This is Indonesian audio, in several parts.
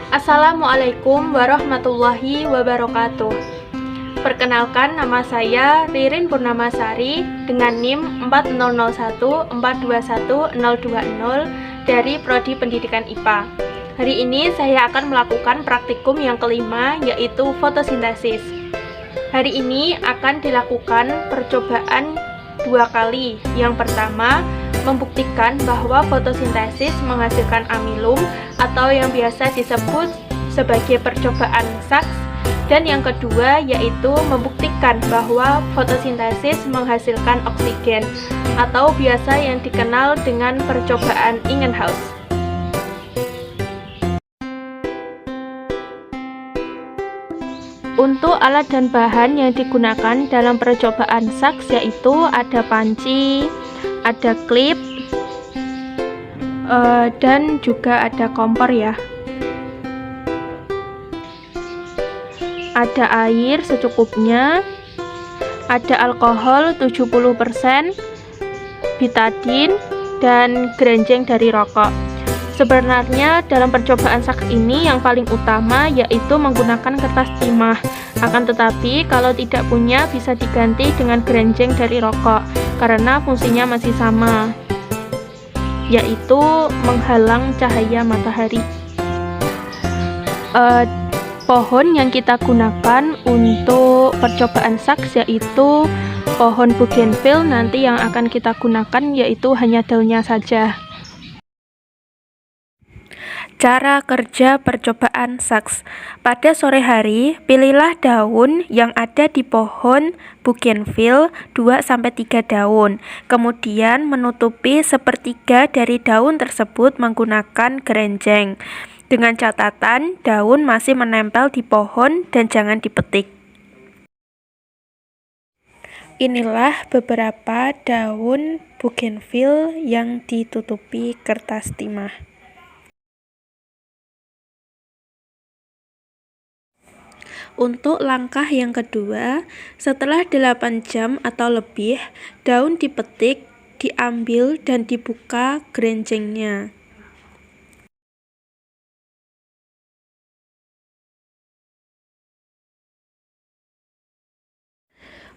Assalamualaikum warahmatullahi wabarakatuh. Perkenalkan, nama saya Ririn Purnamasari dengan NIM 40014210200 dari Prodi Pendidikan IPA. Hari ini saya akan melakukan praktikum yang kelima, yaitu fotosintesis. Hari ini akan dilakukan percobaan 2 kali. Yang pertama, membuktikan bahwa fotosintesis menghasilkan amilum atau yang biasa disebut sebagai percobaan Sachs, dan yang kedua yaitu membuktikan bahwa fotosintesis menghasilkan oksigen atau biasa yang dikenal dengan percobaan Ingenhousz. Untuk alat dan bahan yang digunakan dalam percobaan Sachs yaitu ada panci, ada klip, dan juga ada kompor ya. Ada air secukupnya, ada alkohol 70%, betadine, dan grenjeng dari rokok. Sebenarnya dalam percobaan Sachs ini yang paling utama yaitu menggunakan kertas timah. Akan tetapi kalau tidak punya bisa diganti dengan grenjeng dari rokok karena fungsinya masih sama, yaitu menghalang cahaya matahari. Pohon yang kita gunakan untuk percobaan Sachs yaitu pohon bougainville. Nanti yang akan kita gunakan yaitu hanya daunnya saja. Cara kerja percobaan Sachs. Pada sore hari, pilihlah daun yang ada di pohon bougainville 2-3 daun. Kemudian menutupi sepertiga dari daun tersebut menggunakan grenjeng. Dengan catatan, daun masih menempel di pohon dan jangan dipetik. Inilah beberapa daun bougainville yang ditutupi kertas timah. Untuk langkah yang kedua, setelah 8 jam atau lebih, daun dipetik, diambil dan dibuka grenjengnya.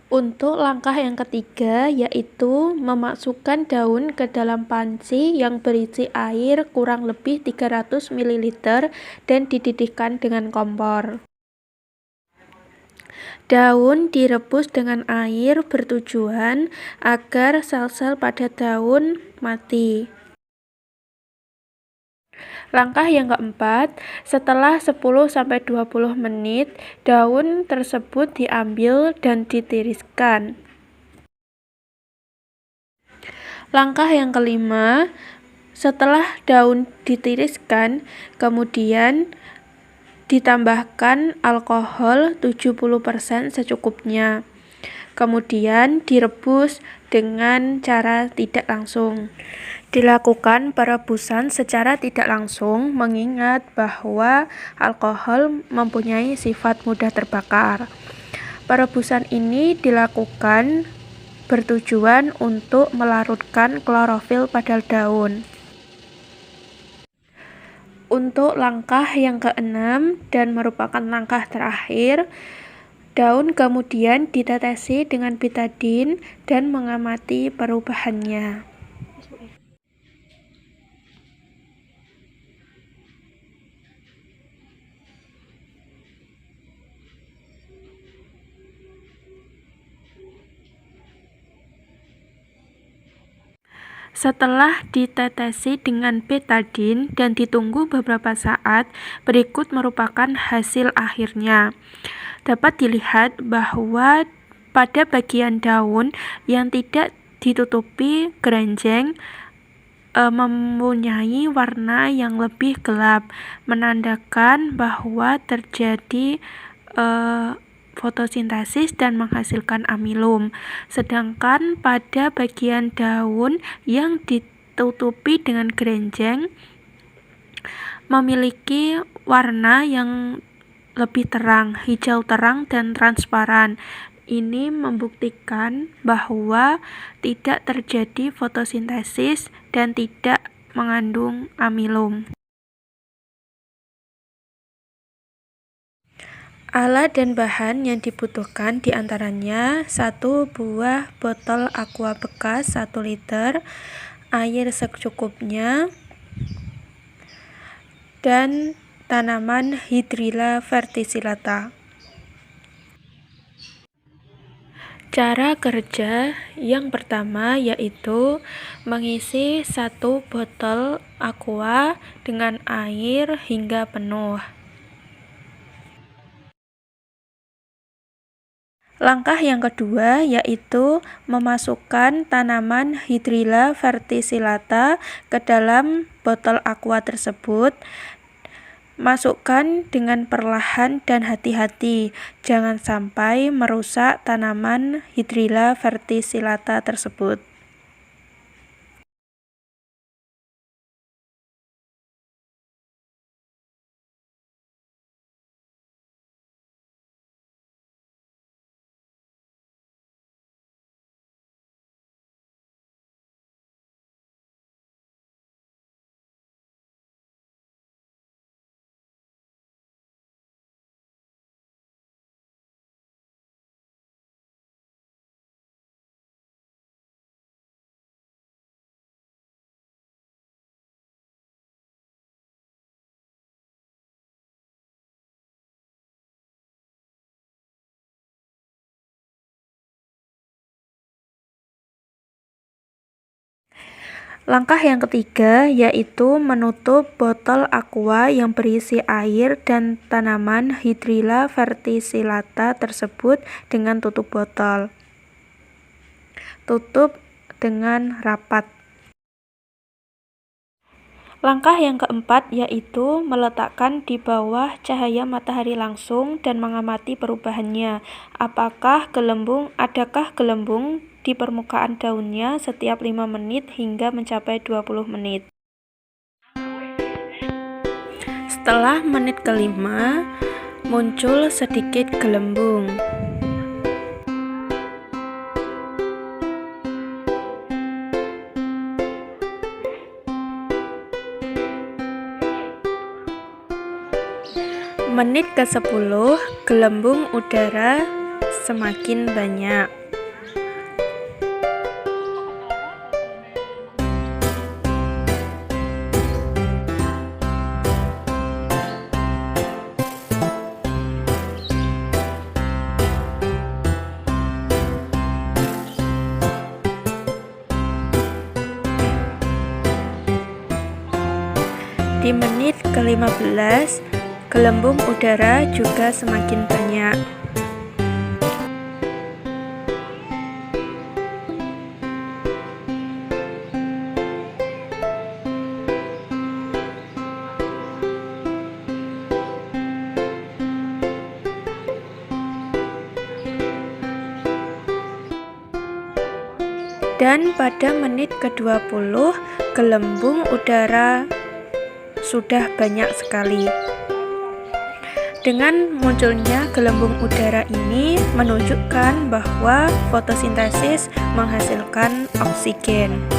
Untuk langkah yang ketiga yaitu memasukkan daun ke dalam panci yang berisi air kurang lebih 300 ml dan dididihkan dengan kompor. Daun direbus dengan air bertujuan agar sel-sel pada daun mati. Langkah yang keempat, setelah 10-20 menit, daun tersebut diambil dan ditiriskan. Langkah yang kelima, setelah daun ditiriskan, kemudian ditambahkan alkohol 70% secukupnya. Kemudian direbus dengan cara tidak langsung. Dilakukan perebusan secara tidak langsung mengingat bahwa alkohol mempunyai sifat mudah terbakar. Perebusan ini dilakukan bertujuan untuk melarutkan klorofil pada daun. Untuk langkah yang keenam dan merupakan langkah terakhir, daun kemudian ditetesi dengan betadine dan mengamati perubahannya. Setelah ditetesi dengan betadine dan ditunggu beberapa saat, berikut merupakan hasil akhirnya. Dapat dilihat bahwa pada bagian daun yang tidak ditutupi grenjeng mempunyai warna yang lebih gelap, menandakan bahwa terjadi fotosintesis dan menghasilkan amilum. Sedangkan pada bagian daun yang ditutupi dengan grenjeng memiliki warna yang lebih terang, hijau terang dan transparan. Ini membuktikan bahwa tidak terjadi fotosintesis dan tidak mengandung amilum. Alat dan bahan yang dibutuhkan diantaranya 1 buah botol aqua bekas 1 liter, air secukupnya, dan tanaman Hydrilla verticillata. Cara kerja yang pertama yaitu mengisi 1 botol aqua dengan air hingga penuh. Langkah yang kedua yaitu memasukkan tanaman Hydrilla verticillata ke dalam botol aqua tersebut. Masukkan dengan perlahan dan hati-hati, jangan sampai merusak tanaman Hydrilla verticillata tersebut. Langkah yang ketiga yaitu menutup botol aqua yang berisi air dan tanaman Hydrilla verticillata tersebut dengan tutup botol. Tutup dengan rapat. Langkah yang keempat yaitu meletakkan di bawah cahaya matahari langsung dan mengamati perubahannya. Adakah gelembung di permukaan daunnya setiap 5 menit hingga mencapai 20 menit. Setelah menit kelima, muncul sedikit gelembung. Menit ke-10, gelembung udara semakin banyak. Di menit ke-15, gelembung udara juga semakin banyak. Dan pada menit ke-20, gelembung udara sudah banyak sekali. Dengan munculnya gelembung udara ini menunjukkan bahwa fotosintesis menghasilkan oksigen.